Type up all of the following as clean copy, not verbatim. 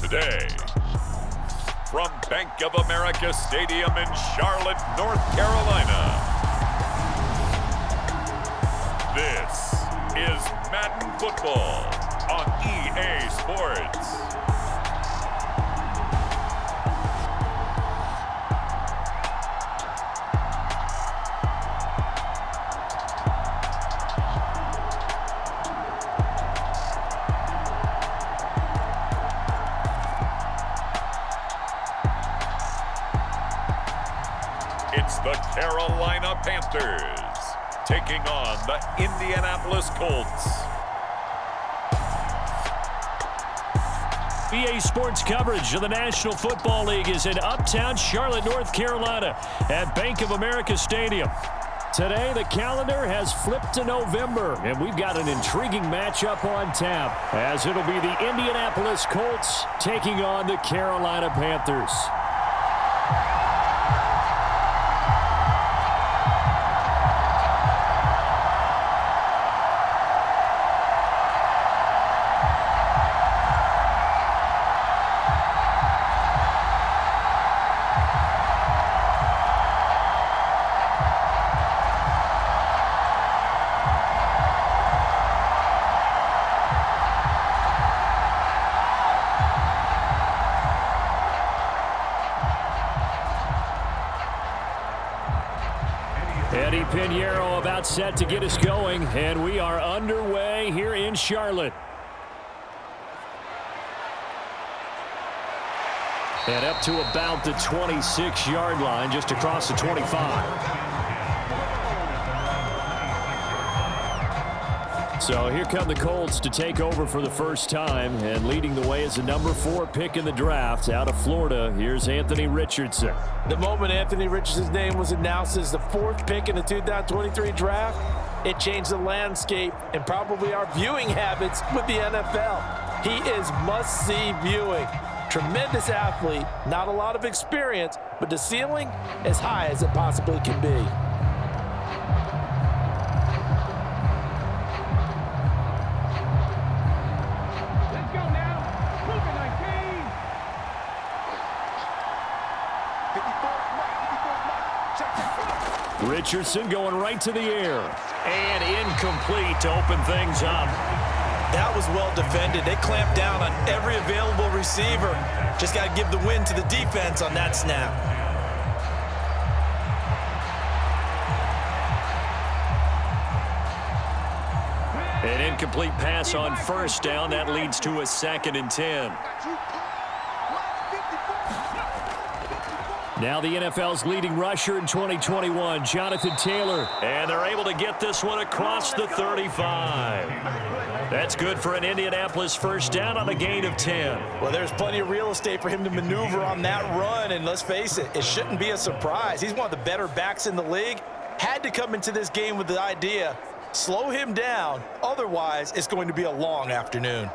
today. From Bank of America Stadium in Charlotte, North Carolina, this is Madden Football on EA Sports. It's the Carolina Panthers taking on the Indianapolis Colts. EA Sports coverage of the National Football League is in uptown Charlotte, North Carolina at Bank of America Stadium. Today, the calendar has flipped to November, and we've got an intriguing matchup on tap, as it'll be the Indianapolis Colts taking on the Carolina Panthers. Pinheiro about set to get us going, and we are underway here in Charlotte. And up to about the 26-yard line, just across the 25. So here come the Colts to take over for the first time, and leading the way is the number 4 pick in the draft out of Florida. Here's Anthony Richardson. The moment Anthony Richardson's name was announced as the 4th pick in the 2023 draft, it changed the landscape and probably our viewing habits with the NFL. He is must-see viewing. Tremendous athlete, not a lot of experience, but the ceiling as high as it possibly can be. Richardson going right to the air. And incomplete to open things up. That was well defended. They clamped down on every available receiver. Just got to give the win to the defense on that snap. An incomplete pass on first down. That leads to a 2nd and 10. Now the NFL's leading rusher in 2021, Jonathan Taylor. And they're able to get this one across the 35. That's good for an Indianapolis first down on a gain of 10. Well, there's plenty of real estate for him to maneuver on that run. And let's face it, it shouldn't be a surprise. He's one of the better backs in the league. Had to come into this game with the idea, slow him down. Otherwise, it's going to be a long afternoon.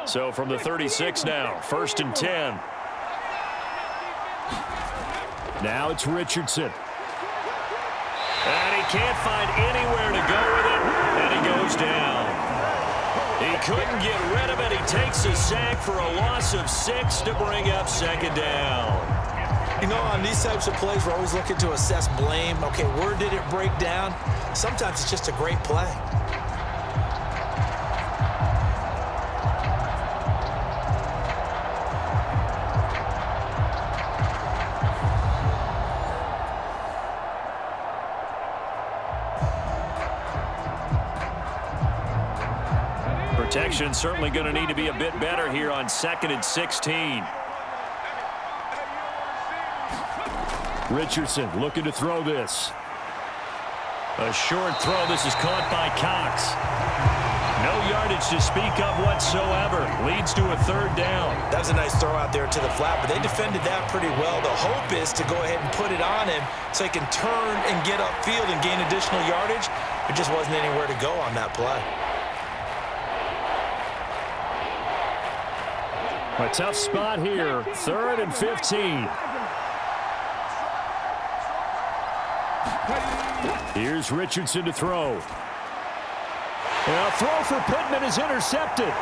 So from the 36 now, 1st and 10. Now it's Richardson. And he can't find anywhere to go with it, and he goes down. He couldn't get rid of it. He takes a sack for a loss of 6 to bring up 2nd down. You know, on these types of plays, we're always looking to assess blame. Okay, where did it break down? Sometimes it's just a great play. Protection certainly going to need to be a bit better here on 2nd and 16. Richardson looking to throw this. A short throw. This is caught by Cox. No yardage to speak of whatsoever. Leads to a 3rd down. That was a nice throw out there to the flat, but they defended that pretty well. The hope is to go ahead and put it on him so he can turn and get upfield and gain additional yardage. There just wasn't anywhere to go on that play. A tough spot here. 3rd and 15. Here's Richardson to throw. And a throw for Pittman is intercepted.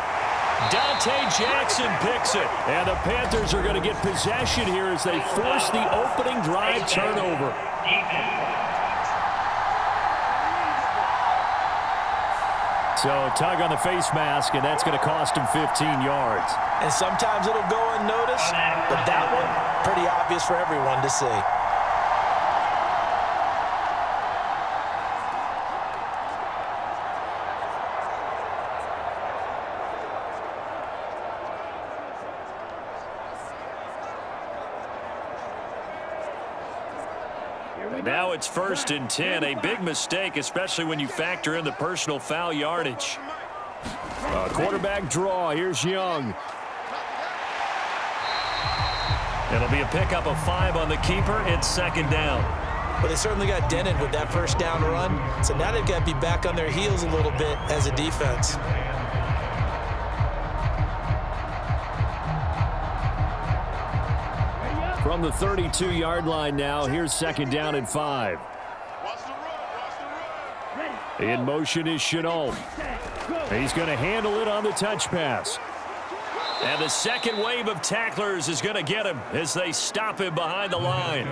Dante Jackson picks it. And the Panthers are going to get possession here as they force the opening drive turnover. So a tug on the face mask, and that's going to cost him 15 yards. And sometimes it'll go unnoticed, but that one, pretty obvious for everyone to see. Now it's 1st and 10, a big mistake, especially when you factor in the personal foul yardage. Quarterback draw. Here's Young. It'll be a pickup of 5 on the keeper. It's 2nd down. Well, they certainly got dented with that 1st down run, so now they've got to be back on their heels a little bit as a defense. From the 32-yard line now, here's 2nd down and 5. In motion is Chenault. He's going to handle it on the touch pass. And the second wave of tacklers is going to get him as they stop him behind the line.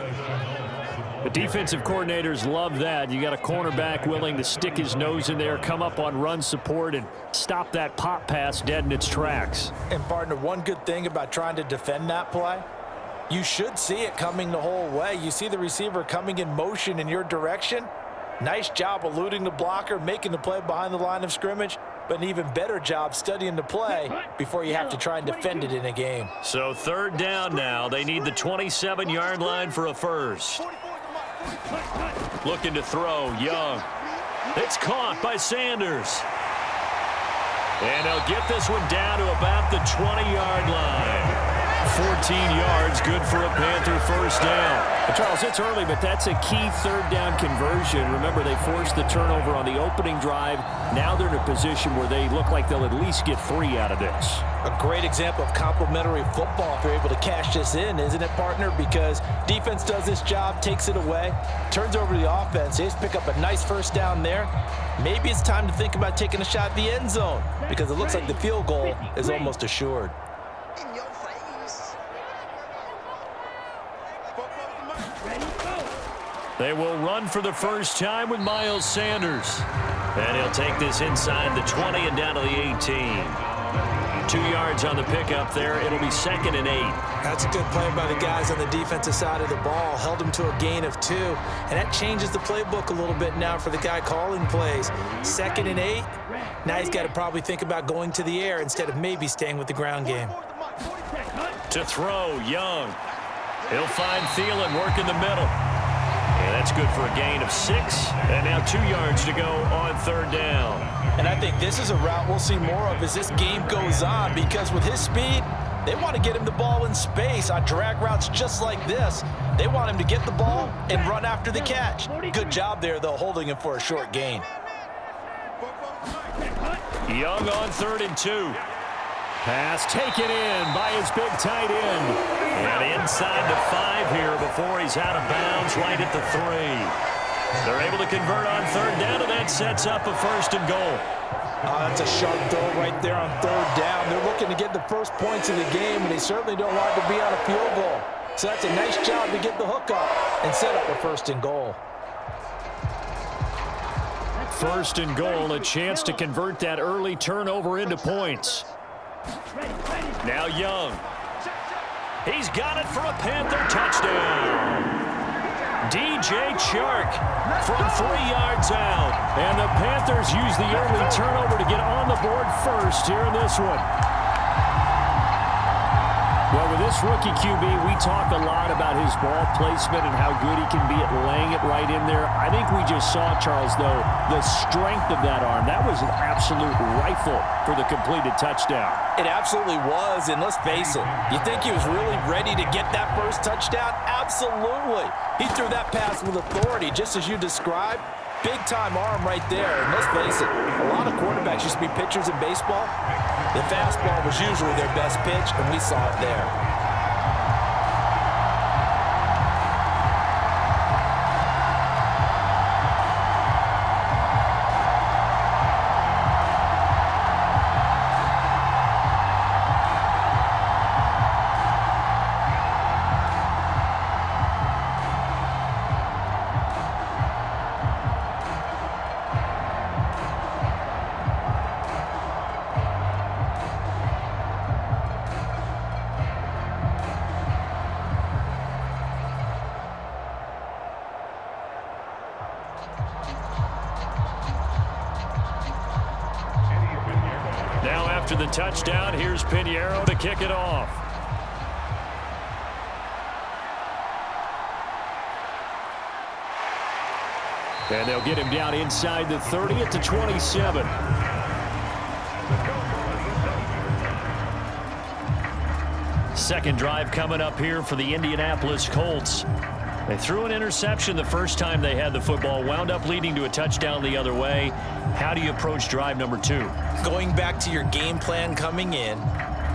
The defensive coordinators love that. You got a cornerback willing to stick his nose in there, come up on run support, and stop that pop pass dead in its tracks. And, partner, one good thing about trying to defend that play, you should see it coming the whole way. You see the receiver coming in motion in your direction. Nice job eluding the blocker, making the play behind the line of scrimmage, but an even better job studying the play before you have to try and defend it in a game. So 3rd down now. They need the 27-yard line for a first. Looking to throw, Young. It's caught by Sanders. And they'll get this one down to about the 20-yard line. 14 yards, good for a Panther 1st down. Charles, it's early, but that's a key 3rd down conversion. Remember, they forced the turnover on the opening drive. Now they're in a position where they look like they'll at least get 3 out of this. A great example of complementary football if they're able to cash this in, isn't it, partner? Because defense does this job, takes it away, turns over to the offense. They just pick up a nice 1st down there. Maybe it's time to think about taking a shot at the end zone because it looks like the field goal is almost assured. They will run for the first time with Miles Sanders. And he'll take this inside the 20 and down to the 18. 2 yards on the pickup there. It'll be 2nd and 8. That's a good play by the guys on the defensive side of the ball. Held him to a gain of 2. And that changes the playbook a little bit now for the guy calling plays. 2nd and 8. Now he's got to probably think about going to the air instead of maybe staying with the ground game. To throw, Young. He'll find Thielen working the middle. And that's good for a gain of 6. And now 2 yards to go on 3rd down. And I think this is a route we'll see more of as this game goes on because with his speed, they want to get him the ball in space on drag routes just like this. They want him to get the ball and run after the catch. Good job there, though, holding him for a short gain. Young on 3rd and 2. Pass taken in by his big tight end. And inside the 5 here before he's out of bounds right at the 3. They're able to convert on 3rd down, and that sets up a 1st and goal. That's a sharp throw right there on 3rd down. They're looking to get the first points of the game, and they certainly don't want to be on a field goal. So that's a nice job to get the hook up and set up a 1st and goal. 1st and goal, a chance to convert that early turnover into points. Now Young. He's got it for a Panther touchdown. DJ Chark from 3 yards out. And the Panthers use the early turnover to get on the board first here in this one. Well, with this rookie QB, we talk a lot about his ball placement and how good he can be at laying it right in there. I think we just saw, Charles, though, the strength of that arm. That was an absolute rifle for the completed touchdown. It absolutely was, and let's face it, you think he was really ready to get that first touchdown? Absolutely. He threw that pass with authority, just as you described. Big-time arm right there, and let's face it, a lot of quarterbacks used to be pitchers in baseball. The fastball was usually their best pitch, and we saw it there. After the touchdown, here's Pinheiro to kick it off. And they'll get him down inside the 30 at the 27. Second drive coming up here for the Indianapolis Colts. They threw an interception the first time they had the football, wound up leading to a touchdown the other way. How do you approach drive number 2? Going back to your game plan coming in,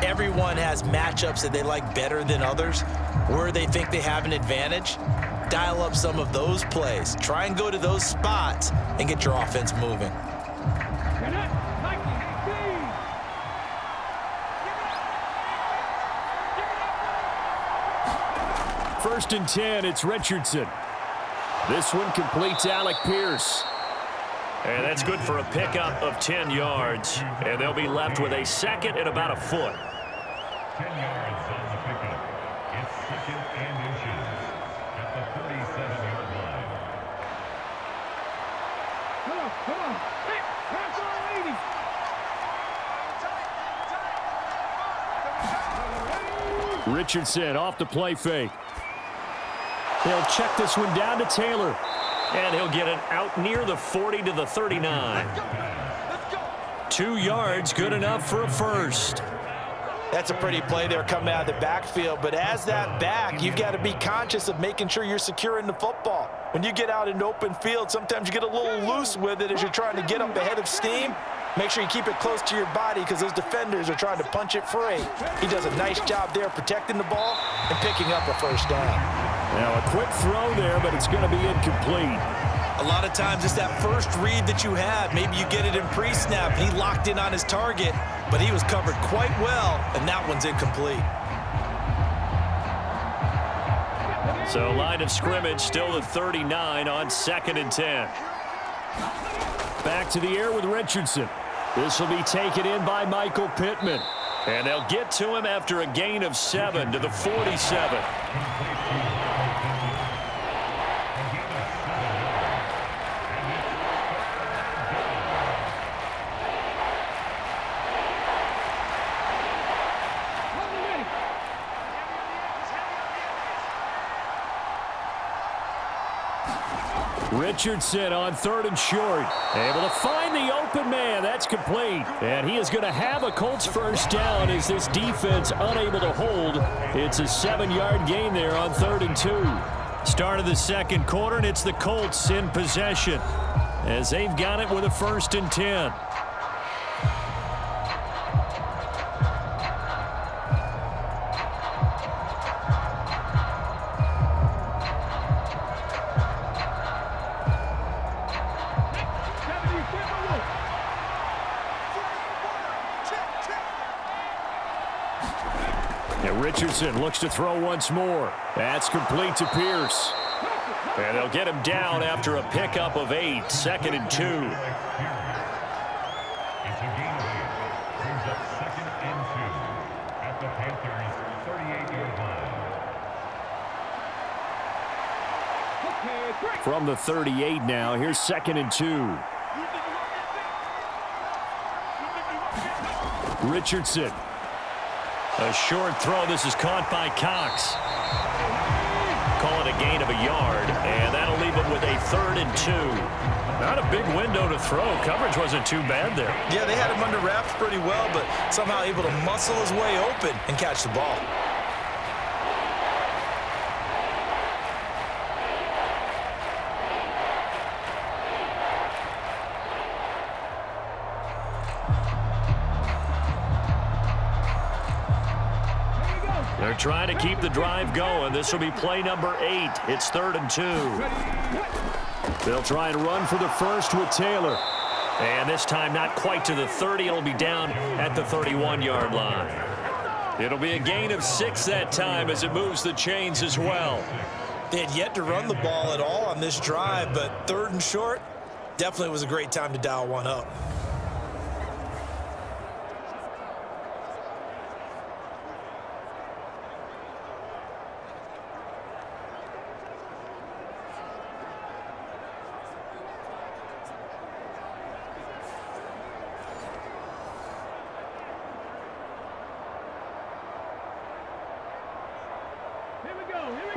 everyone has matchups that they like better than others, where they think they have an advantage. Dial up some of those plays. Try and go to those spots and get your offense moving. First and 10, it's Richardson. This one completes Alec Pierce. And that's good for a pickup of 10 yards. And they'll be left with a second and about a foot. 10 yards on the pickup. It's second and inches at the 37-yard line. Come on. Hey, pass on, lady. Richardson off the play fake. He'll check this one down to Taylor. And he'll get it out near the 40 to the 39. 2 yards, good enough for a first. That's a pretty play there coming out of the backfield, but as that back, you've got to be conscious of making sure you're securing the football. When you get out in open field, sometimes you get a little loose with it as you're trying to get up ahead of steam. Make sure you keep it close to your body because those defenders are trying to punch it free. He does a nice job there protecting the ball and picking up a first down. Now a quick throw there, but it's going to be incomplete. A lot of times it's that first read that you have. Maybe you get it in pre-snap. He locked in on his target, but he was covered quite well, and that one's incomplete. So line of scrimmage still at 39 on 2nd and 10. Back to the air with Richardson. This will be taken in by Michael Pittman. And they'll get to him after a gain of 7 to the 47. Richardson on 3rd and short. Able to find the open man. That's complete. And he is going to have a Colts first down as this defense unable to hold. It's a 7-yard gain there on 3rd and 2. Start of the second quarter, and it's the Colts in possession as they've got it with a 1st and 10. Richardson looks to throw once more. That's complete to Pierce. And they'll get him down after a pickup of 8. 2nd and 2. It's a gain of 8. Brings up 2nd and 2 at the Panthers' 38-yard line. From the 38 now, here's 2nd and 2. Richardson. A short throw. This is caught by Cox. Call it a gain of a yard, and that'll leave him with a 3rd and 2. Not a big window to throw. Coverage wasn't too bad there. Yeah, they had him under wraps pretty well, but somehow able to muscle his way open and catch the ball. They're trying to keep the drive going. This will be play number 8. It's 3rd and 2. They'll try and run for the first with Taylor. And this time not quite to the 30. It'll be down at the 31-yard line. It'll be a gain of 6 that time as it moves the chains as well. They had yet to run the ball at all on this drive, but 3rd and short definitely was a great time to dial one up.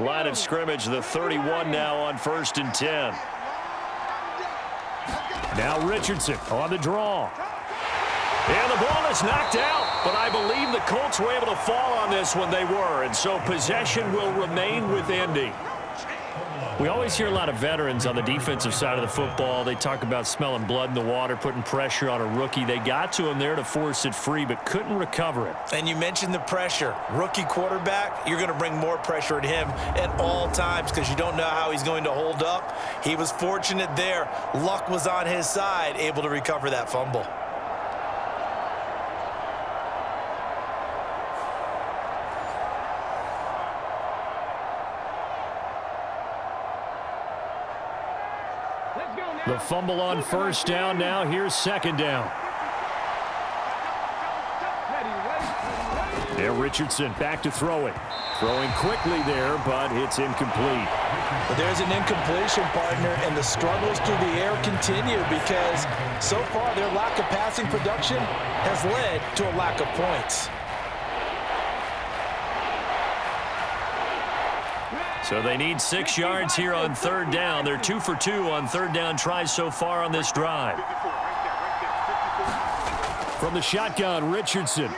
Line of scrimmage, the 31 now on 1st and 10. Now Richardson on the draw. And the ball is knocked out, but I believe the Colts were able to fall on this when they were, and so possession will remain with Indy. We always hear a lot of veterans on the defensive side of the football. They talk about smelling blood in the water, putting pressure on a rookie. They got to him there to force it free, but couldn't recover it. And you mentioned the pressure. Rookie quarterback, you're going to bring more pressure at him at all times because you don't know how he's going to hold up. He was fortunate there. Luck was on his side, able to recover that fumble. The fumble on 1st down. Now here's 2nd down. There, Richardson back to throw it. Throwing quickly there, but it's incomplete. But there's an incompletion, partner, and the struggles through the air continue because so far their lack of passing production has led to a lack of points. So they need 6 yards here on 3rd down. They're 2 for 2 on 3rd down tries so far on this drive. From the shotgun, Richardson.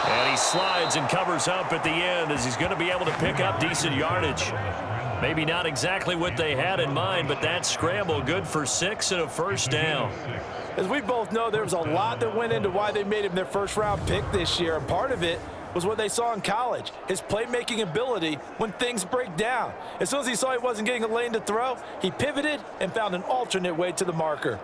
And he slides and covers up at the end as he's going to be able to pick up decent yardage. Maybe not exactly what they had in mind, but that scramble good for 6 and a 1st down. As we both know, there was a lot that went into why they made him their first-round pick this year, and part of it was what they saw in college, his playmaking ability when things break down. As soon as he saw he wasn't getting a lane to throw, he pivoted and found an alternate way to the marker.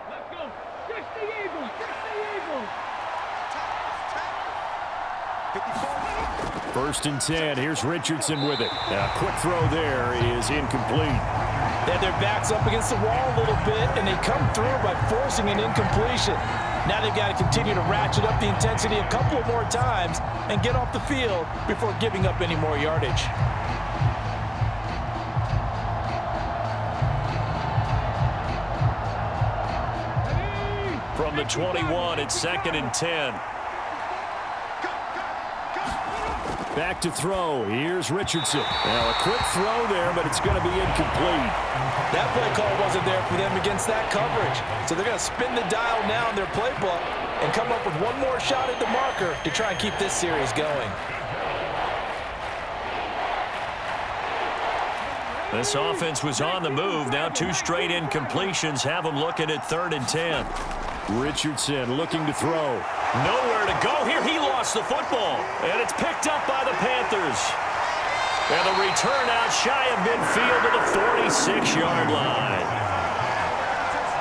Let's go. 60 Eagles. 60 Eagles. 1st and 10. Here's Richardson with it. A quick throw there is incomplete. They had their backs up against the wall a little bit, and they come through by forcing an incompletion. Now they've got to continue to ratchet up the intensity a couple of more times and get off the field before giving up any more yardage. From the 21, it's 2nd and 10. Back to throw. Here's Richardson. Now a quick throw there, but it's going to be incomplete. That play call wasn't there for them against that coverage. So they're going to spin the dial now in their playbook and come up with one more shot at the marker to try and keep this series going. This offense was on the move. Now 2 straight incompletions have them looking at 3rd and 10. Richardson looking to throw. Nowhere to go here. He lost the football. And it's picked up by the Panthers. And the return out shy of midfield to the 46-yard line.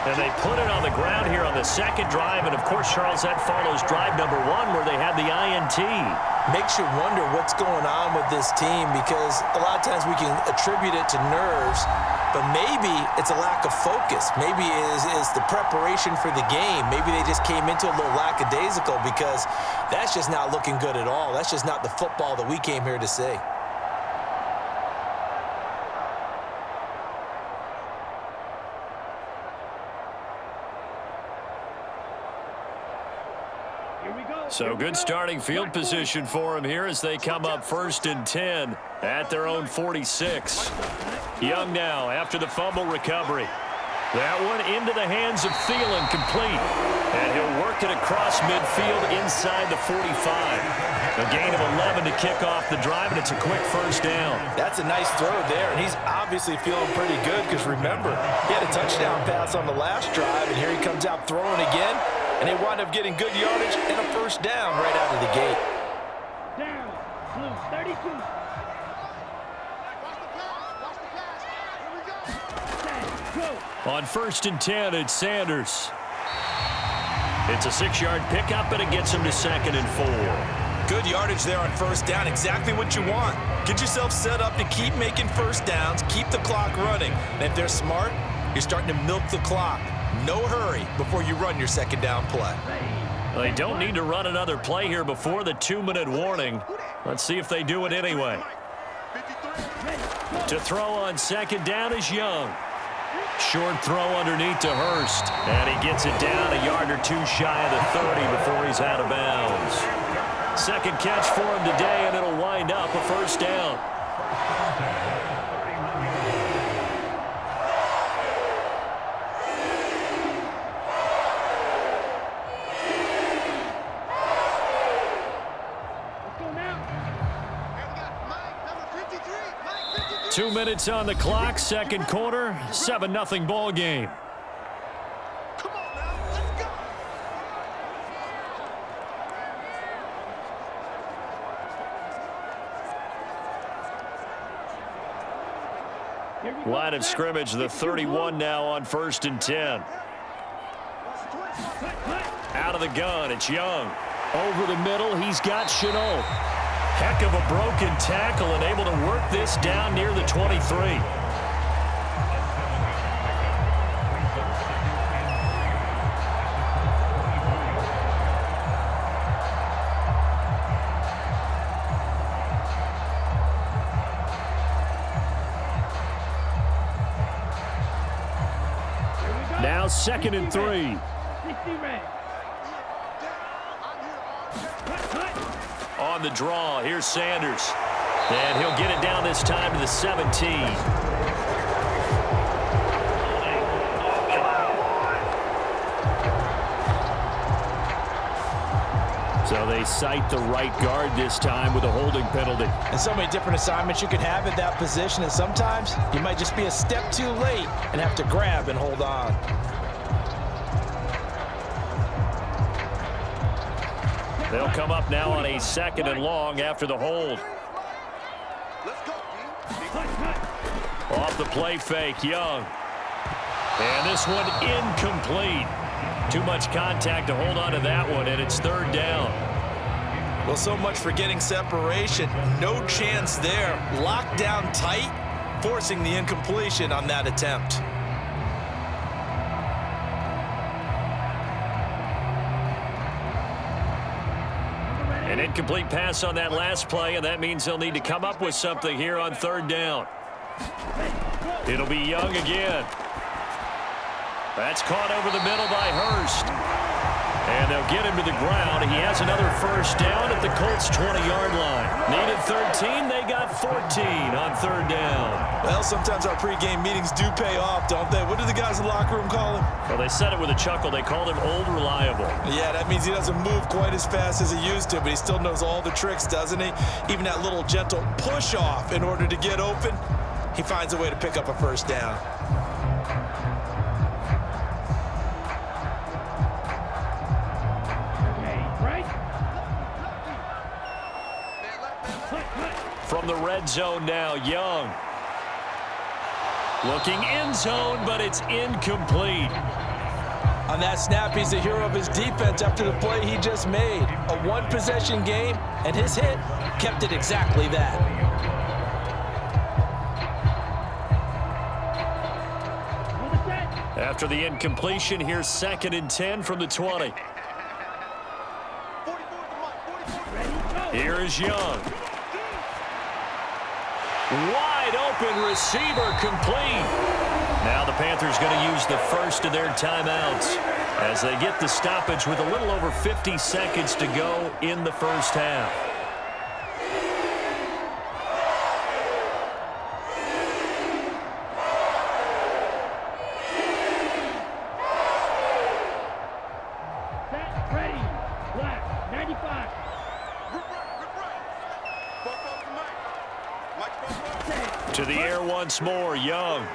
And they put it on the ground here on the 2nd drive. And, of course, Charles, that follows drive number 1 where they had the INT. Makes you wonder what's going on with this team because a lot of times we can attribute it to nerves, but maybe it's a lack of focus. Maybe it's the preparation for the game. Maybe they just came into a little lackadaisical because that's just not looking good at all. That's just not the football that we came here to see. So good starting field position for them here as they come up 1st and 10 at their own 46. Young now after the fumble recovery. That one into the hands of Thielen, complete. And he'll work it across midfield inside the 45. A gain of 11 to kick off the drive, and it's a quick 1st down. That's a nice throw there, and he's obviously feeling pretty good because, remember, he had a touchdown pass on the last drive, and here he comes out throwing again, and they wind up getting good yardage and a 1st down right out of the gate. Down. Blue 32. On 1st and 10, it's Sanders. It's a 6-yard pickup, and it gets him to 2nd and 4. Good yardage there on 1st down, exactly what you want. Get yourself set up to keep making 1st downs, keep the clock running. And if they're smart, you're starting to milk the clock. No hurry before you run your 2nd down play. They don't need to run another play here before the 2-minute warning. Let's see if they do it anyway. To throw on second down is Young. Short throw underneath to Hurst. And he gets it down a yard or two shy of the 30 before he's out of bounds. Second catch for him today, and it'll wind up a first down. Let's go now. 2 minutes on the clock, second quarter, 7-0 ball game. Come on now, let's go. Here we go. Line of scrimmage, the 31 now on 1st and 10. Out of the gun, it's Young. Over the middle, he's got Chenault. Heck of a broken tackle and able to work this down near the 23. Now 2nd and 3. 60 red. On the draw, here's Sanders. And he'll get it down this time to the 17. So they cite the right guard this time with a holding penalty. And so many different assignments you could have at that position, and sometimes you might just be a step too late and have to grab and hold on. They'll come up now on a 2nd and long after the hold. Let's go, Off the play fake, Young. And this one incomplete. Too much contact to hold on to that one, and it's 3rd down. Well, so much for getting separation. No chance there. Locked down tight, forcing the incompletion on that attempt. An incomplete pass on that last play, and that means they'll need to come up with something here on 3rd down. It'll be Young again. That's caught over the middle by Hurst. And they'll get him to the ground. He has another first down at the Colts' 20-yard line. Needed 13. They got 14 on 3rd down. Well, sometimes our pregame meetings do pay off, don't they? What do the guys in the locker room call him? Well, they said it with a chuckle. They called him Old Reliable. Yeah, that means he doesn't move quite as fast as he used to, but he still knows all the tricks, doesn't he? Even that little gentle push-off in order to get open, he finds a way to pick up a first down. From the red zone now, Young. Looking end zone, but it's incomplete. On that snap, he's the hero of his defense after the play he just made. A one-possession game, and his hit kept it exactly that. After the incompletion, here's 2nd and 10 from the 20. Here is Young. Wide open receiver complete. Now the Panthers going to use the first of their timeouts as they get the stoppage with a little over 50 seconds to go in the first half. Set, ready, black, 95. To the air once more, Young.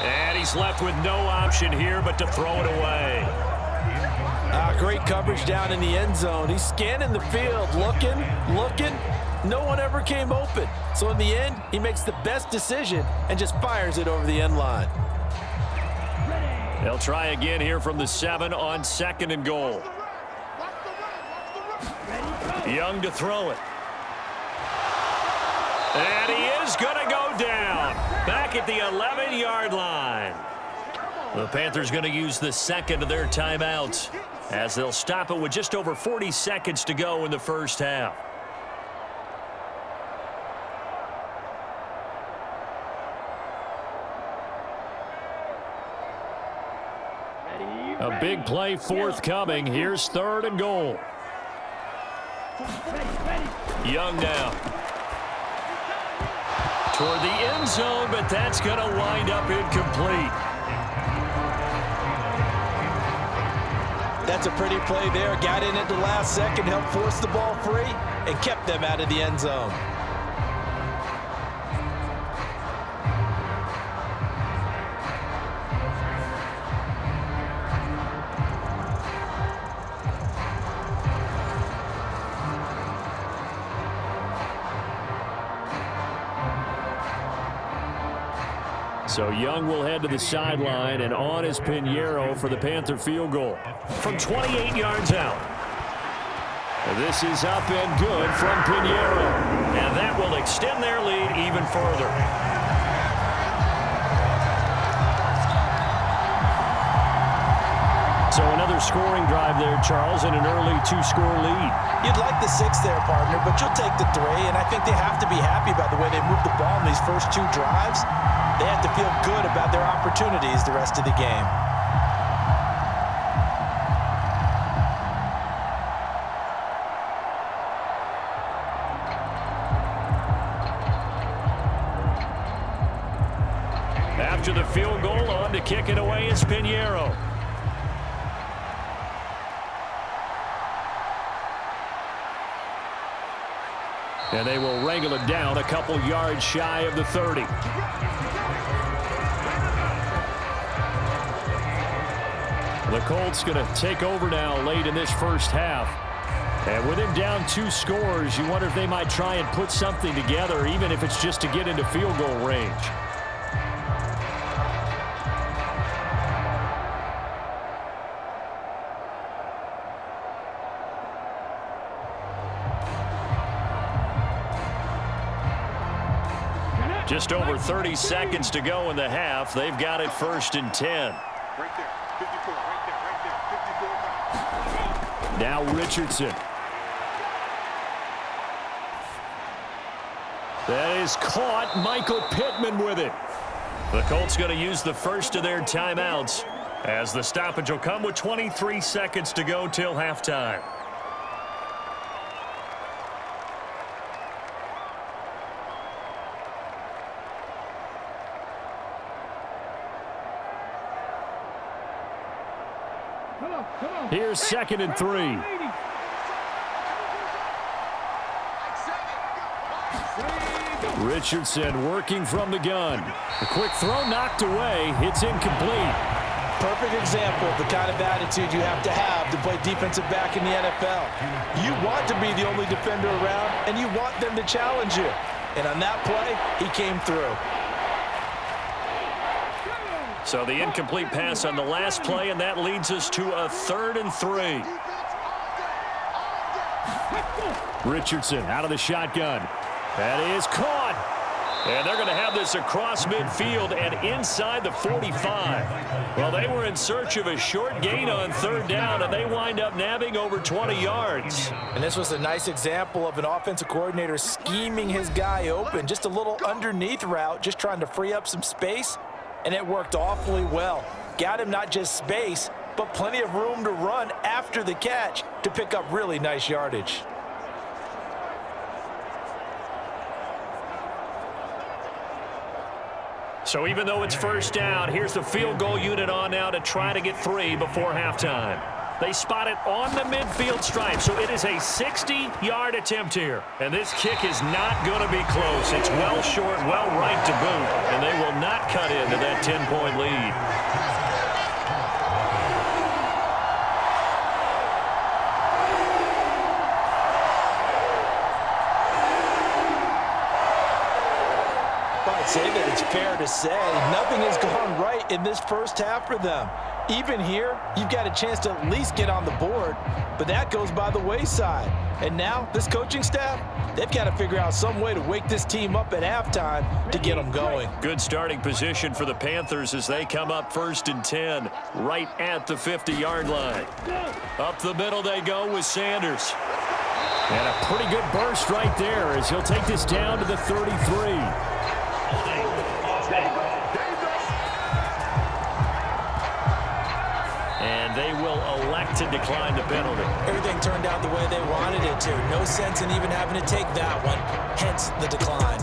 And he's left with no option here but to throw it away. Great coverage down in the end zone. He's scanning the field, looking. No one ever came open. So in the end, he makes the best decision and just fires it over the end line. They'll try again here from the 7 on 2nd and goal. Young to throw it. And he is going to go down. Back at the 11-yard line. The Panthers going to use the 2nd of their timeouts. as they'll stop it with just over 40 seconds to go in the first half. A big play forthcoming. Here's 3rd and goal. Young now. Toward the end zone, but that's going to wind up incomplete. That's a pretty play there. Got in at the last second, helped force the ball free, and kept them out of the end zone. So Young will head to the sideline, and on is Pinheiro for the Panther field goal from 28 yards out. This is up and good from Pinheiro, and that will extend their lead even further. So another scoring drive there, Charles, and an early 2-score lead. You'd like the 6 there, partner, but you'll take the 3, and I think they have to be happy about the way they moved the ball in these first 2 drives. They have to feel good about their opportunities the rest of the game. After the field goal, on to kick it away is Pinheiro. And they will wrangle it down a couple yards shy of the 30. The Colts going to take over now late in this first half. And with him down 2 scores, you wonder if they might try and put something together, even if it's just to get into field goal range. Just over 30 seconds to go in the half. They've got it 1st and 10. Right there. 54. Right there. Now Richardson. That is caught. Michael Pittman with it. The Colts going to use the first of their timeouts as the stoppage will come with 23 seconds to go till halftime. Here's 2nd and 3. Richardson working from the gun. A quick throw knocked away. It's incomplete. Perfect example of the kind of attitude you have to play defensive back in the NFL. You want to be the only defender around, and you want them to challenge you. And on that play, he came through. So the incomplete pass on the last play, and that leads us to a 3rd and 3. Richardson out of the shotgun. That is caught. And they're going to have this across midfield and inside the 45. Well, they were in search of a short gain on 3rd down, and they wind up nabbing over 20 yards. And this was a nice example of an offensive coordinator scheming his guy open. Just a little underneath route, just trying to free up some space. And it worked awfully well. Got him not just space, but plenty of room to run after the catch to pick up really nice yardage. So even though it's 1st down, here's the field goal unit on now to try to get 3 before halftime. They spot it on the midfield stripe, so it is a 60-yard attempt here. And this kick is not going to be close. It's well short, well right to boot, and they will not cut into that 10-point lead. I'd say that it's fair to say nothing has gone right in this first half for them. Even here, you've got a chance to at least get on the board, but that goes by the wayside. And now, this coaching staff, they've got to figure out some way to wake this team up at halftime to get them going. Good starting position for the Panthers as they come up 1st and 10, right at the 50-yard line. Up the middle they go with Sanders. And a pretty good burst right there as he'll take this down to the 33. And they will elect to decline the penalty. Everything turned out the way they wanted it to. No sense in even having to take that one, hence the decline.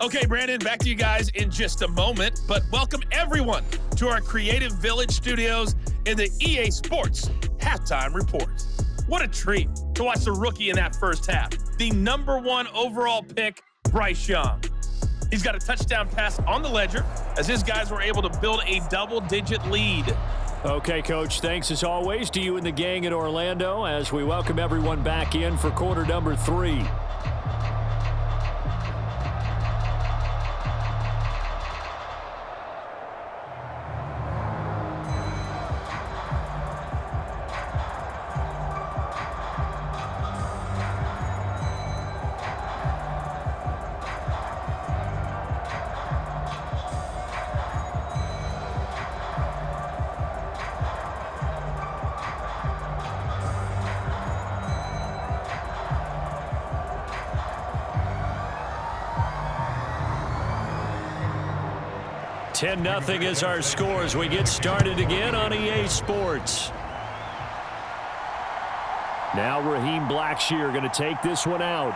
Okay, Brandon, back to you guys in just a moment, but welcome everyone to our Creative Village studios in the EA Sports Halftime Report. What a treat to watch the rookie in that first half. The #1 overall pick, Bryce Young. He's got a touchdown pass on the ledger as his guys were able to build a double-digit lead. Okay, Coach, thanks as always to you and the gang in Orlando as we welcome everyone back in for quarter number 3. Nothing is our score as we get started again on EA Sports. Now Raheem Blackshear going to take this one out.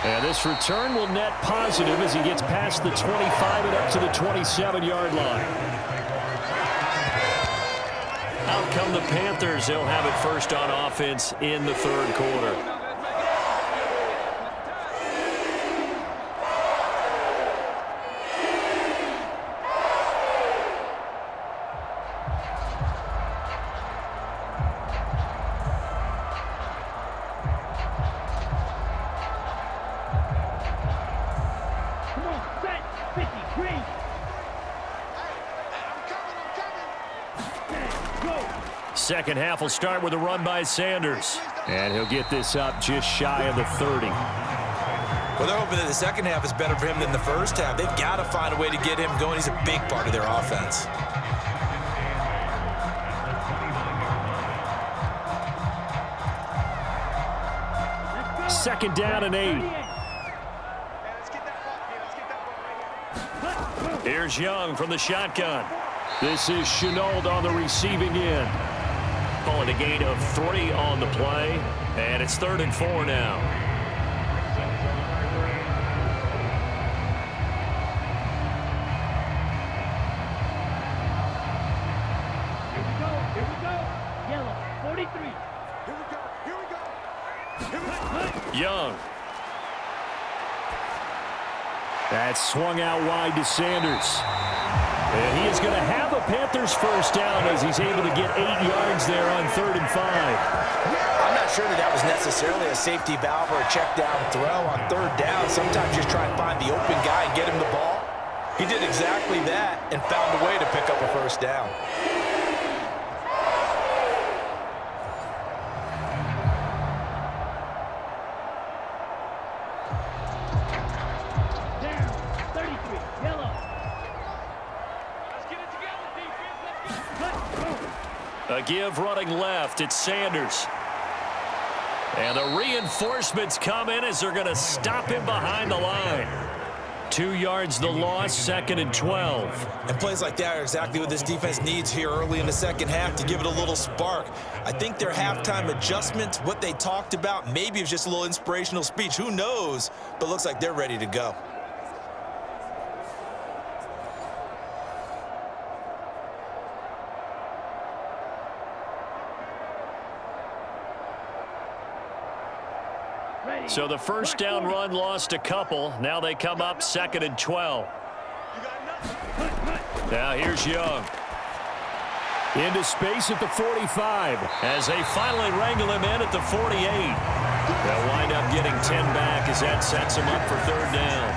And this return will net positive as he gets past the 25 and up to the 27-yard line. Out come the Panthers. They'll have it first on offense in the 3rd quarter. Second half will start with a run by Sanders. And he'll get this up just shy of the 30. Well, they're hoping that the second half is better for him than the first half. They've got to find a way to get him going. He's a big part of their offense. Second down and 8. Here's Young from the shotgun. This is Chenault on the receiving end. Calling a gain of 3 on the play, and it's 3rd and 4 now. Here we go. Yellow, 43. Here we go. Young. That's swung out wide to Sanders. And he is going to have a Panthers first down as he's able to get 8 yards there on 3rd and 5. I'm not sure that was necessarily a safety valve or a check down throw on 3rd down. Sometimes just try and find the open guy and get him the ball. He did exactly that and found a way to pick up a first down. A give running left. It's Sanders. And the reinforcements come in as they're going to stop him behind the line. 2 yards the loss, 2nd and 12. And plays like that are exactly what this defense needs here early in the second half to give it a little spark. I think their halftime adjustments, what they talked about, maybe it was just a little inspirational speech. Who knows? But looks like they're ready to go. So the first down run lost a couple. Now they come up 2nd and 12. Now here's Young. Into space at the 45 as they finally wrangle him in at the 48. They'll wind up getting 10 back as that sets him up for 3rd down.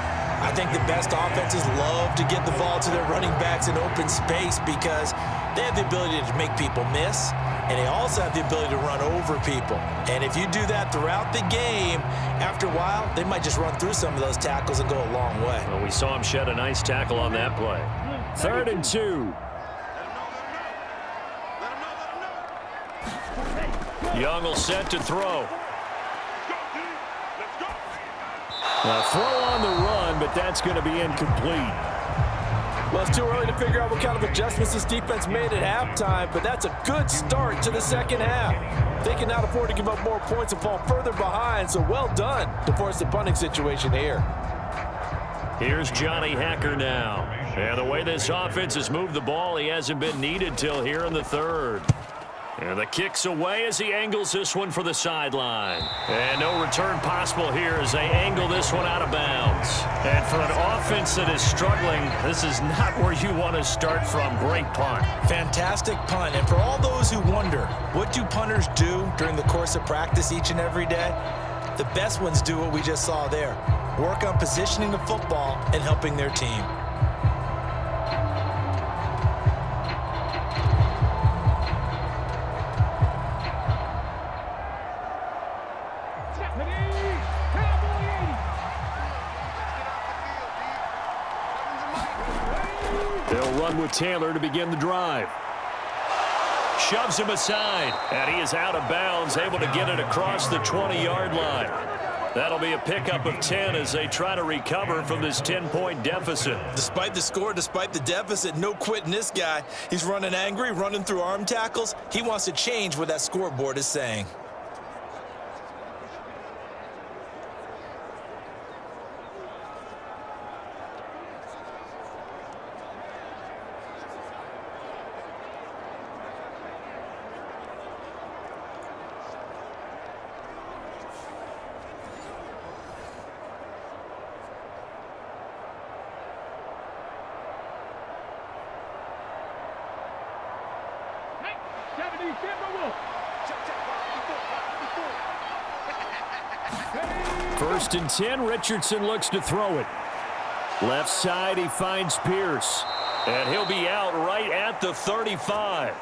I think the best offenses love to get the ball to their running backs in open space because they have the ability to make people miss, and they also have the ability to run over people. And if you do that throughout the game, after a while, they might just run through some of those tackles and go a long way. Well, we saw him shed a nice tackle on that play. 3rd and 2. Young will set to throw. A throw on the run, but that's going to be incomplete. Well, it's too early to figure out what kind of adjustments this defense made at halftime, but that's a good start to the second half. They can not afford to give up more points and fall further behind, so well done to force the punting situation here. Here's Johnny Hacker now. And the way this offense has moved the ball, he hasn't been needed till here in the 3rd. And the kick's away as he angles this one for the sideline. And no return possible here as they angle this one out of bounds. And for an offense that is struggling, this is not where you want to start from. Great punt. Fantastic punt. And for all those who wonder, what do punters do during the course of practice each and every day? The best ones do what we just saw there. Work on positioning the football and helping their team. They'll run with Taylor to begin the drive. Shoves him aside, and he is out of bounds, able to get it across the 20-yard line. That'll be a pickup of 10 as they try to recover from this 10-point deficit. Despite the score, despite the deficit, no quitting this guy. He's running angry, running through arm tackles. He wants to change what that scoreboard is saying. First and 10, Richardson looks to throw it. Left side, he finds Pierce. And he'll be out right at the 35.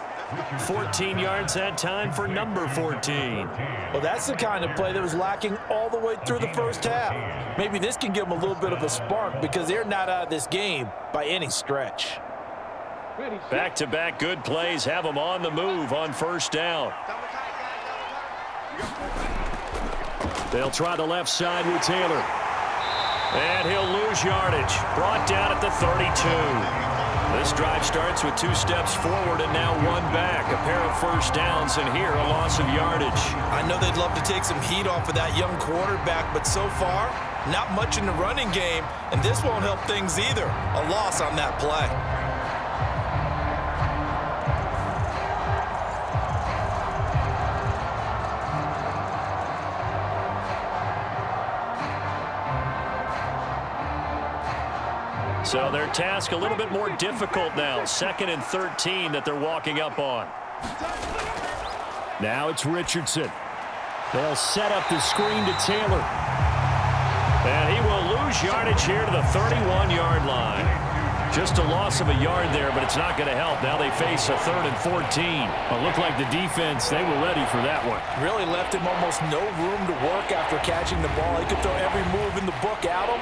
14 yards that time for number 14. Well, that's the kind of play that was lacking all the way through the first half. Maybe this can give them a little bit of a spark because they're not out of this game by any stretch. Back-to-back good plays have them on the move on first down. They'll try the left side with Taylor. And he'll lose yardage. Brought down at the 32. This drive starts with 2 steps forward and now 1 back. A pair of first downs, and here a loss of yardage. I know they'd love to take some heat off of that young quarterback, but so far, not much in the running game, and this won't help things either. A loss on that play. So their task a little bit more difficult now. 2nd and 13 that they're walking up on. Now it's Richardson. They'll set up the screen to Taylor. And he will lose yardage here to the 31-yard line. Just a loss of a yard there, but it's not going to help. Now they face a 3rd and 14. It looked like the defense, they were ready for that one. Really left him almost no room to work after catching the ball. He could throw every move in the book at him.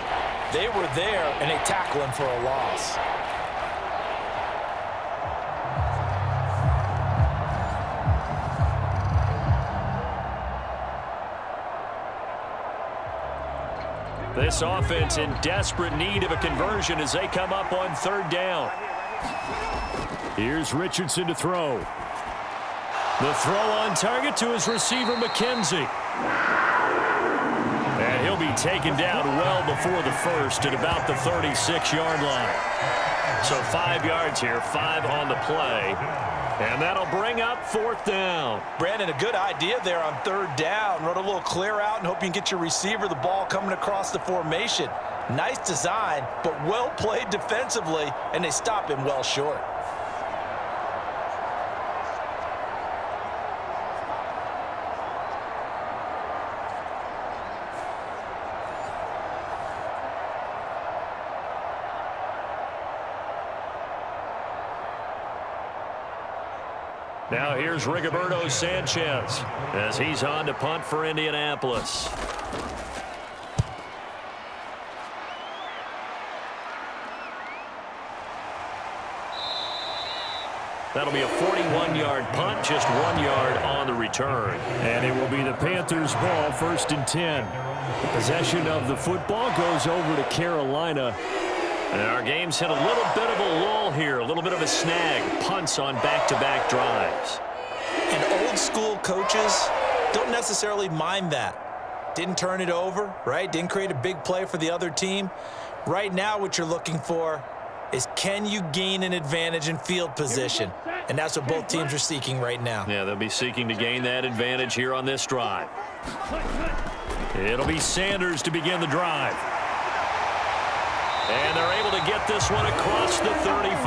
They were there, and they tackle him for a loss. This offense in desperate need of a conversion as they come up on 3rd down. Here's Richardson to throw. The throw on target to his receiver, McKenzie. And he'll be taken down well before the first at about the 36-yard line. So 5 yards here, 5 on the play. And that'll bring up 4th down. Brandon, a good idea there on 3rd down. Run a little clear out and hope you can get your receiver the ball coming across the formation. Nice design, but well played defensively, and they stop him well short. Now here's Rigoberto Sanchez as he's on to punt for Indianapolis. That'll be a 41-yard punt, just 1 yard on the return. And it will be the Panthers' ball, 1st and 10. The possession of the football goes over to Carolina. And our game's hit a little bit of a lull here, a little bit of a snag. Punts on back-to-back drives. And old-school coaches don't necessarily mind that. Didn't turn it over, right? Didn't create a big play for the other team. Right now what you're looking for is, can you gain an advantage in field position? And that's what both teams are seeking right now. Yeah, they'll be seeking to gain that advantage here on this drive. It'll be Sanders to begin the drive. And they're able to get this one across the 35.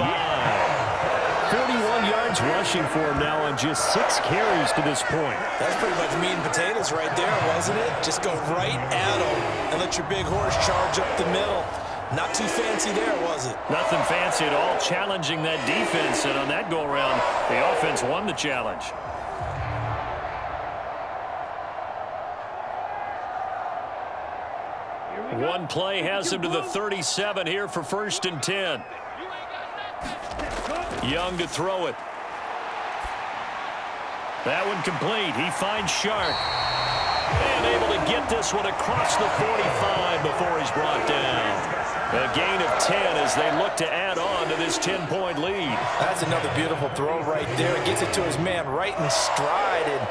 41 yards rushing for him now on just 6 carries to this point. That's pretty much meat and potatoes right there, wasn't it? Just go right at them and let your big horse charge up the middle. Not too fancy there, was it? Nothing fancy at all, challenging that defense, and on that go-around, the offense won the challenge. One play has him to the 37 here for 1st and 10. Young to throw it. That one complete. He finds Chark. And able to get this one across the 45 before he's brought down. A gain of 10 as they look to add on to this 10-point lead. That's another beautiful throw right there. Gets it to his man right in stride. And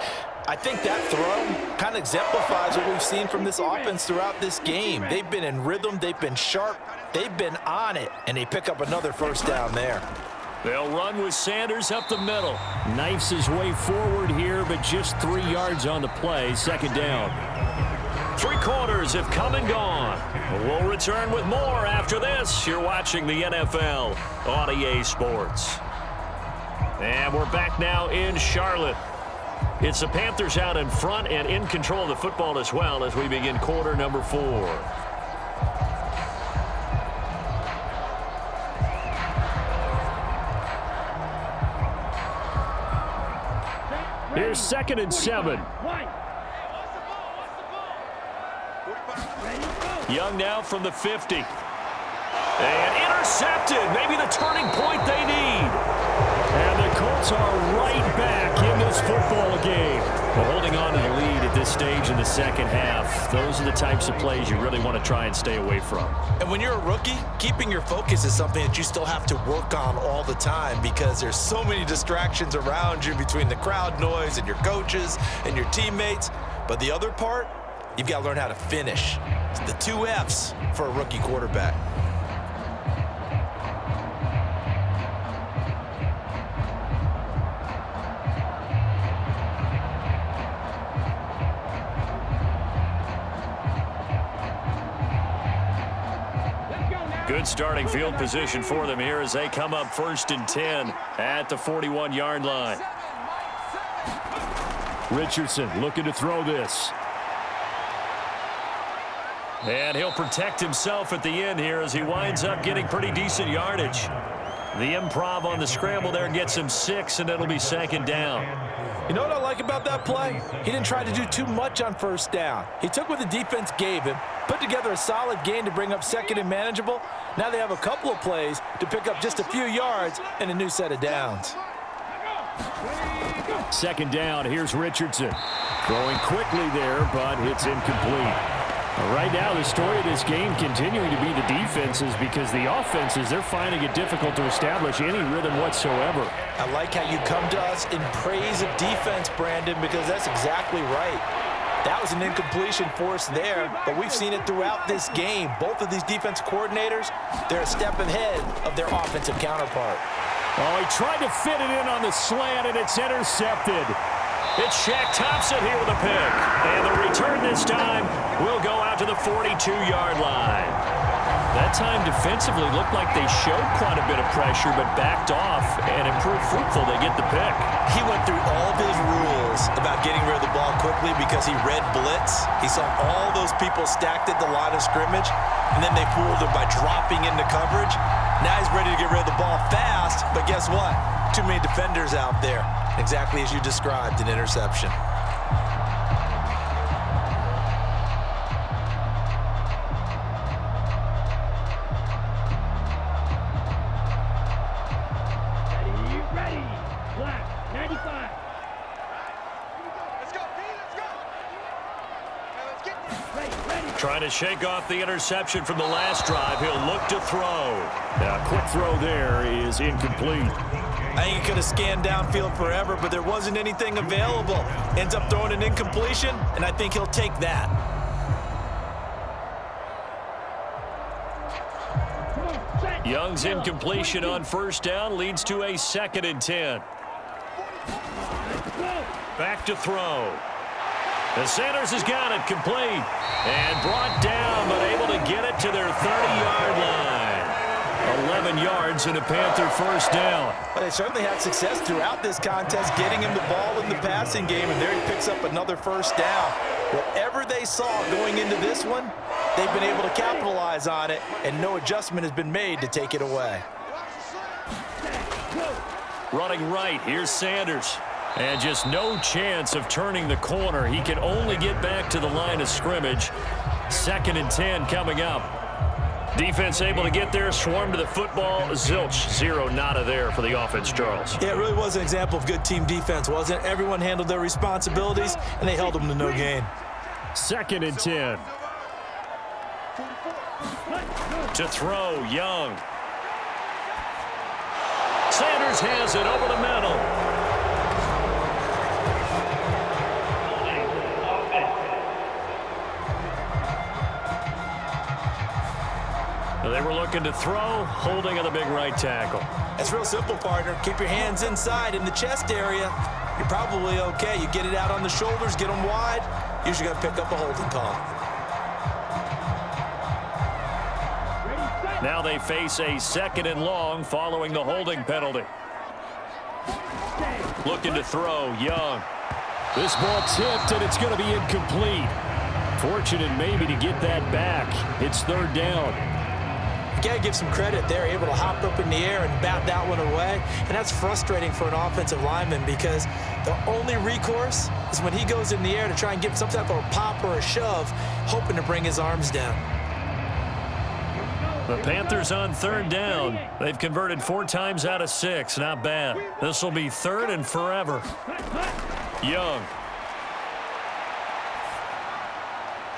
I think that throw kind of exemplifies what we've seen from this offense throughout this game. They've been in rhythm. They've been sharp. They've been on it. And they pick up another 1st down there. They'll run with Sanders up the middle. Knifes his way forward here, but just 3 yards on the play. 2nd down. 3 quarters have come and gone. We'll return with more after this. You're watching the NFL on EA Sports. And we're back now in Charlotte. It's the Panthers out in front and in control of the football as well as we begin quarter number 4. Here's 2nd and 7. Young now from the 50. And intercepted. Maybe the turning point they need. And the Colts are right back in this football game. Well, holding on to the lead at this stage in the 2nd half, those are the types of plays you really want to try and stay away from. And when you're a rookie, keeping your focus is something that you still have to work on all the time because there's so many distractions around you between the crowd noise and your coaches and your teammates. But the other part, you've got to learn how to finish. It's the 2 F's for a rookie quarterback. Good starting field position for them here as they come up 1st and 10 at the 41-yard line. Richardson looking to throw this. And he'll protect himself at the end here as he winds up getting pretty decent yardage. The improv on the scramble there gets him 6, and it'll be 2nd down. You know what I like about that play? He didn't try to do too much on 1st down. He took what the defense gave him, put together a solid gain to bring up 2nd and manageable. Now they have a couple of plays to pick up just a few yards and a new set of downs. 2nd down, here's Richardson. Throwing quickly there, but it's incomplete. Right now, the story of this game continuing to be the defenses because the offenses, they're finding it difficult to establish any rhythm whatsoever. I like how you come to us in praise of defense, Brandon, because that's exactly right. That was an incompletion force there, but we've seen it throughout this game. Both of these defense coordinators, they're a step ahead of their offensive counterpart. Oh, he tried to fit it in on the slant, and it's intercepted. It's Shaq Thompson here with a pick. And the return this time will go out to the 42-yard line. That time defensively looked like they showed quite a bit of pressure, but backed off and improved fruitful. They get the pick. He went through all of his rules about getting rid of the ball quickly because he read blitz. He saw all those people stacked at the line of scrimmage, and then they fooled him by dropping into coverage. Now he's ready to get rid of the ball fast, but guess what? Too many defenders out there. Exactly as you described, an interception. Ready. Black. 95. Let's go, D. Let's go. Now let's get this. Ready. Trying to shake off the interception from the last drive. He'll look to throw. Now, a quick throw there is incomplete. I think he could have scanned downfield forever, but there wasn't anything available. Ends up throwing an incompletion, and I think he'll take that. Young's incompletion on first down leads to a 2nd and 10. Back to throw. And Sanders has got it complete. And brought down, but able to get it to their 30-yard line. 11 yards and a Panther first down. But they certainly had success throughout this contest, getting him the ball in the passing game, and there he picks up another first down. Whatever they saw going into this one, they've been able to capitalize on it, and no adjustment has been made to take it away. Running right, here's Sanders. And just no chance of turning the corner. He can only get back to the line of scrimmage. 2nd and 10 coming up. Defense able to get there, swarm to the football. Zilch, 0 nada there for the offense, Charles. Yeah, it really was an example of good team defense, wasn't it? Everyone handled their responsibilities, and they held them to no gain. 2nd and 10. To throw, Young. Sanders has it over the middle. They were looking to throw, holding on the big right tackle. That's real simple, partner. Keep your hands inside in the chest area. You're probably okay. You get it out on the shoulders, get them wide. Usually got to pick up a holding call. Now they face a 2nd and long following the holding penalty. Looking to throw, Young. This ball tipped, and it's going to be incomplete. Fortunate maybe to get that back. It's 3rd down. You got to give some credit. They're able to hop up in the air and bat that one away. And that's frustrating for an offensive lineman because the only recourse is when he goes in the air to try and get some type of a pop or a shove, hoping to bring his arms down. The Panthers on 3rd down. They've converted 4 times out of 6. Not bad. This will be 3rd and forever. Young.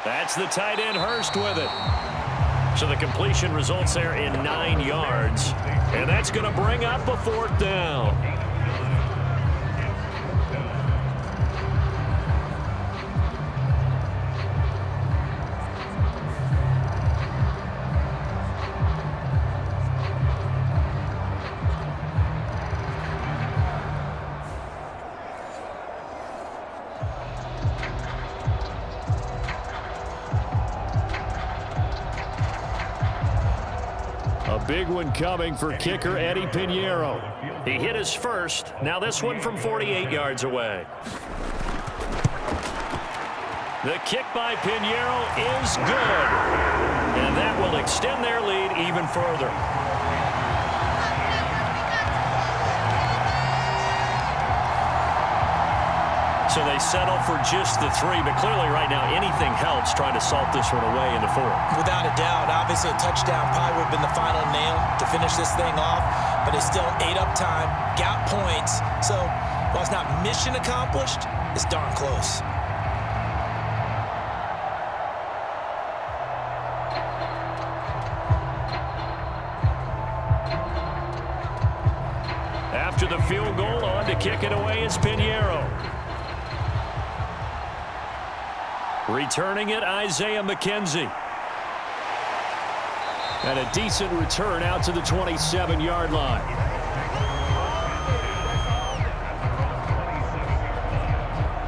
That's the tight end, Hurst, with it. So the completion results there in 9 yards. And that's going to bring up a 4th down. Big one coming for kicker Eddie Pinheiro. He hit his first. Now this one from 48 yards away. The kick by Pinheiro is good. And that will extend their lead even further. So they settle for just the 3, but clearly right now anything helps trying to salt this one away in the 4th. Without a doubt, obviously a touchdown probably would have been the final nail to finish this thing off, but it's still ate up time, got points. So while it's not mission accomplished, it's darn close. After the field goal, on to kick it away is Pinheiro. Returning it, Isaiah McKenzie. And a decent return out to the 27-yard line.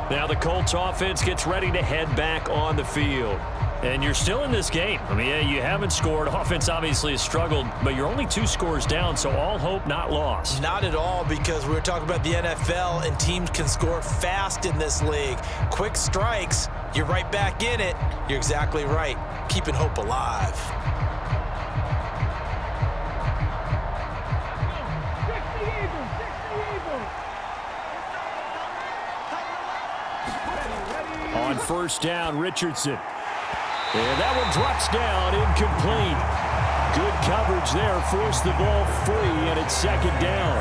Now the Colts offense gets ready to head back on the field. And you're still in this game. I mean, yeah, you haven't scored. Offense obviously has struggled, but you're only 2 scores down, so all hope not lost. Not at all, because we were talking about the NFL, and teams can score fast in this league. Quick strikes, you're right back in it. You're exactly right. Keeping hope alive. On first down, Richardson. And that one drops down, incomplete. Good coverage there, forced the ball free, and it's second down.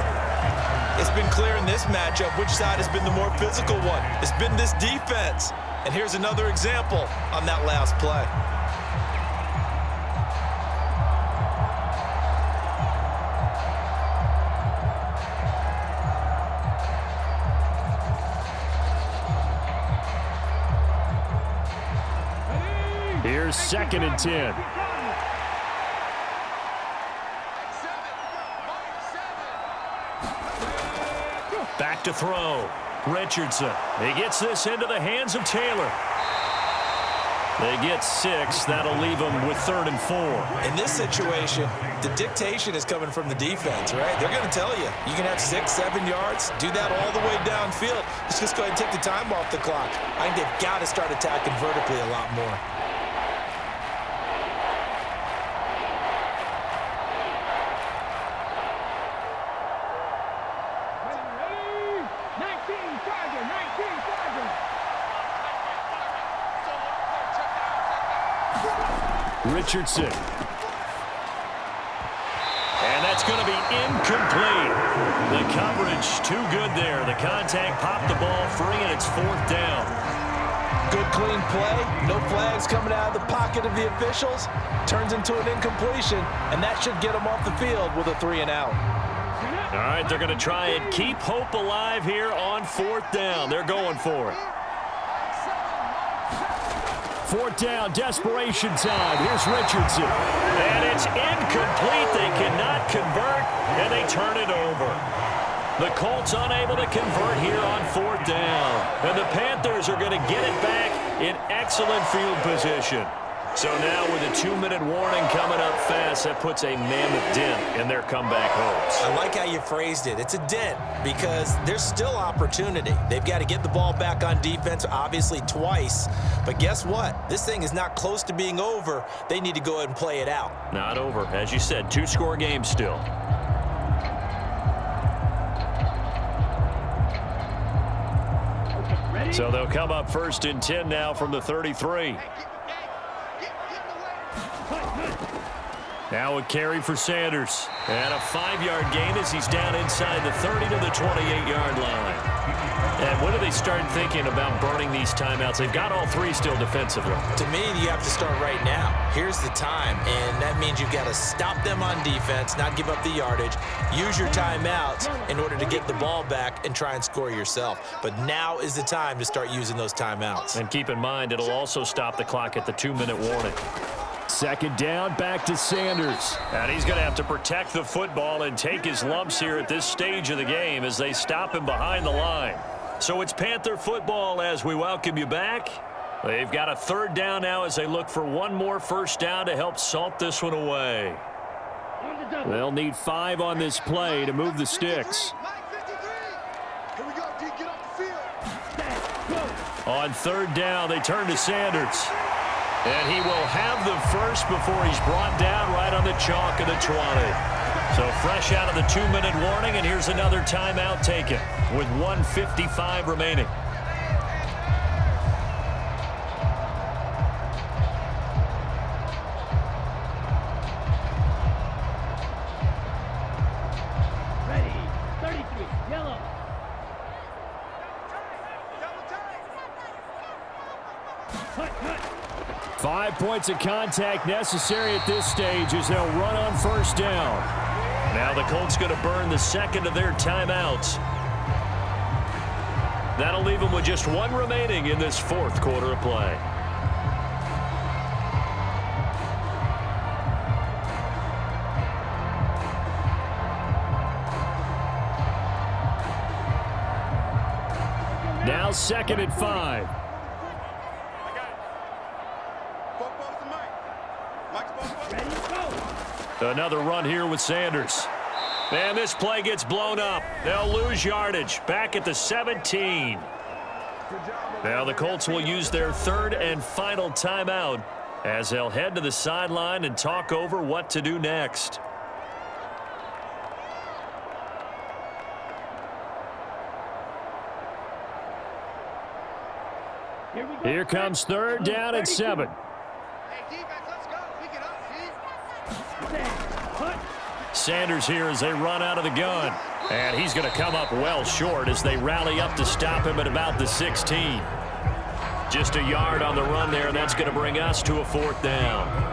It's been clear in this matchup which side has been the more physical one. It's been this defense. And here's another example on that last play. Here's second and 10. Back to throw. Richardson. He gets this into the hands of Taylor. They get 6. That'll leave them with 3rd and 4. In this situation, the dictation is coming from the defense, right? They're going to tell you, you can have 6, 7 yards, do that all the way downfield. Let's just go ahead and take the time off the clock. I think they've got to start attacking vertically a lot more. Richardson. And that's going to be incomplete. The coverage too good there. The contact popped the ball free, and it's 4th down. Good clean play. No flags coming out of the pocket of the officials. Turns into an incompletion, and that should get them off the field with a 3 and out. All right, they're going to try and keep hope alive here on 4th down. They're going for it. 4th down, desperation time. Here's Richardson. And it's incomplete. They cannot convert, and they turn it over. The Colts unable to convert here on 4th down. And the Panthers are going to get it back in excellent field position. So now with a 2-minute warning coming up fast, that puts a mammoth dent in their comeback hopes. I like how you phrased it. It's a dent because there's still opportunity. They've got to get the ball back on defense, obviously twice. But guess what? This thing is not close to being over. They need to go ahead and play it out. Not over. As you said, 2-score game still. So they'll come up 1st and 10 now from the 33. Now a carry for Sanders. And a 5-yard gain as he's down inside the 30 to the 28-yard line. And when do they start thinking about burning these timeouts? They've got all 3 still defensively. To me, you have to start right now. Here's the time, and that means you've got to stop them on defense, not give up the yardage, use your timeouts in order to get the ball back and try and score yourself. But now is the time to start using those timeouts. And keep in mind, it'll also stop the clock at the 2-minute warning. 2nd down, back to Sanders. And he's going to have to protect the football and take his lumps here at this stage of the game as they stop him behind the line. So it's Panther football as we welcome you back. They've got a 3rd down now as they look for one more 1st down to help salt this one away. They'll need 5 on this play to move the sticks. On 3rd down, they turn to Sanders. And he will have the first before he's brought down right on the chalk of the 20. So fresh out of the 2-minute warning, and here's another timeout taken with 1:55 remaining. Ready, 33, yellow. Cut. 5 points of contact necessary at this stage as they'll run on 1st down. Now the Colts going to burn the 2nd of their timeouts. That'll leave them with just 1 remaining in this 4th quarter of play. Now 2nd and 5. Another run here with Sanders. And this play gets blown up. They'll lose yardage. Back at the 17. Now the Colts will use their 3rd and final timeout as they'll head to the sideline and talk over what to do next. Here we go. Here comes third down and 7. Hey, defense, let's go. Pick it up, team. Punt. Sanders here as they run out of the gun. And he's going to come up well short as they rally up to stop him at about the 16. Just a yard on the run there, and that's going to bring us to a 4th down.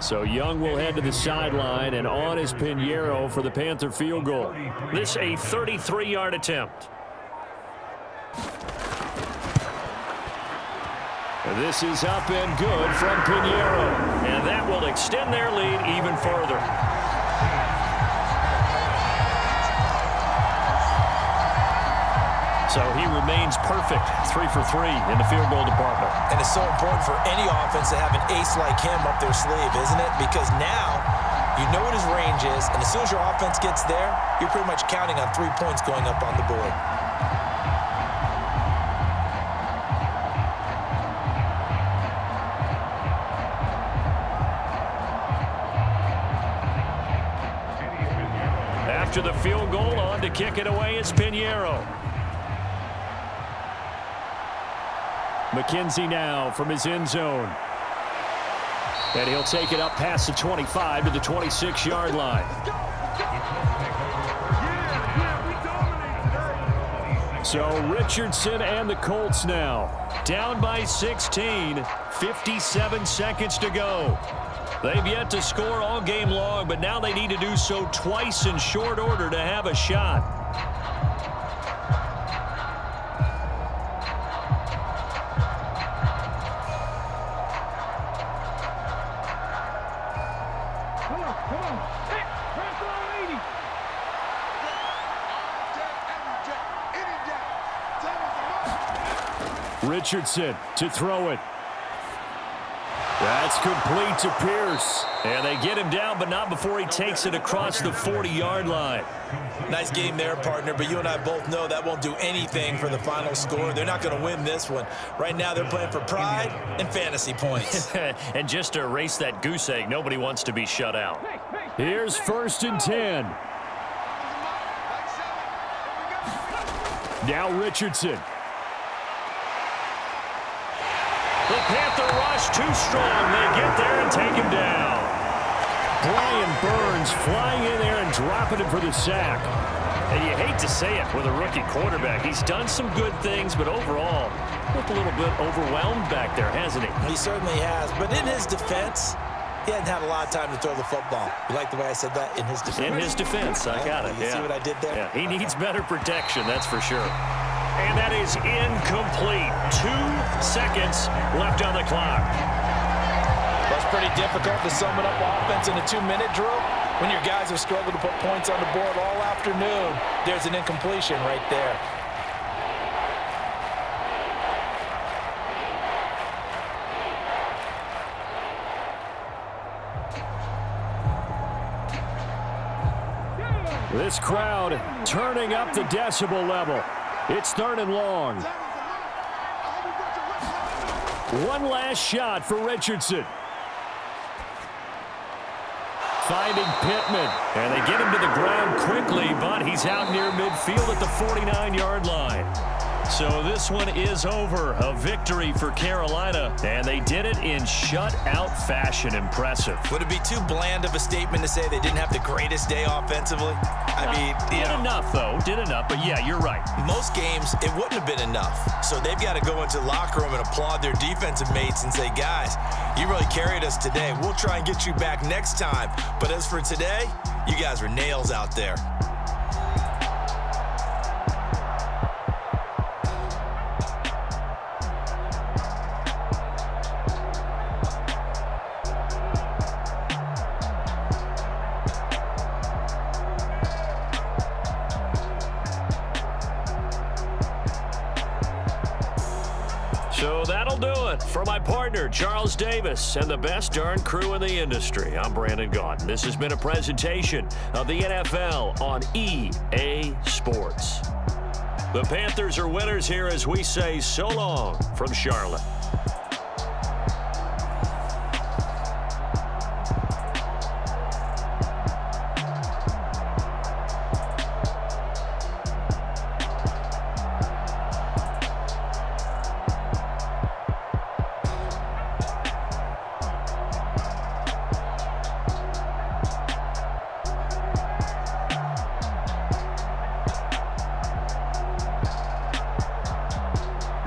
So Young will head to the sideline, and on is Pinheiro for the Panther field goal. This a 33-yard attempt. This is up and good from Pinheiro, and that will extend their lead even further. So he remains perfect, 3 for 3 in the field goal department. And it's so important for any offense to have an ace like him up their sleeve, isn't it? Because now you know what his range is, and as soon as your offense gets there, you're pretty much counting on 3 points going up on the board. After the field goal, on to kick it away is Pinheiro. McKenzie now from his end zone. And he'll take it up past the 25 to the 26-yard line. So Richardson and the Colts now down by 16, 57 seconds to go. They've yet to score all game long, but now they need to do so twice in short order to have a shot. Richardson to throw it. That's complete to Pierce. And they get him down, but not before he takes it across the 40-yard line. Nice game there, partner, but you and I both know that won't do anything for the final score. They're not going to win this one. Right now they're playing for pride and fantasy points. And just to erase that goose egg, nobody wants to be shut out. Here's 1st and 10. Now Richardson. The Panther rush too strong. They get there and take him down. Brian Burns flying in there and dropping him for the sack. And you hate to say it with a rookie quarterback. He's done some good things, but overall, looked a little bit overwhelmed back there, hasn't he? He certainly has. But in his defense, he hadn't had a lot of time to throw the football. You like the way I said that? In his defense? In his defense. I got it. You see what I did there? Yeah, he needs better protection, that's for sure. And that is incomplete. 2 seconds left on the clock. That's pretty difficult to sum it up offense in a 2-minute drill. When your guys have struggled to put points on the board all afternoon, there's an incompletion right there. This crowd turning up the decibel level. It's 3rd and long. One last shot for Richardson. Finding Pittman. And they get him to the ground quickly, but he's out near midfield at the 49-yard line. So this one is over. A victory for Carolina, and they did it in shutout fashion. Impressive. Would it be too bland of a statement to say they didn't have the greatest day offensively? I mean, did enough, though. Did enough, but yeah, you're right. Most games, it wouldn't have been enough. So they've got to go into the locker room and applaud their defensive mates and say, guys, you really carried us today. We'll try and get you back next time. But as for today, you guys were nails out there. So that'll do it. For my partner, Charles Davis, and the best darn crew in the industry, I'm Brandon Gaudin. This has been a presentation of the NFL on EA Sports. The Panthers are winners here as we say so long from Charlotte.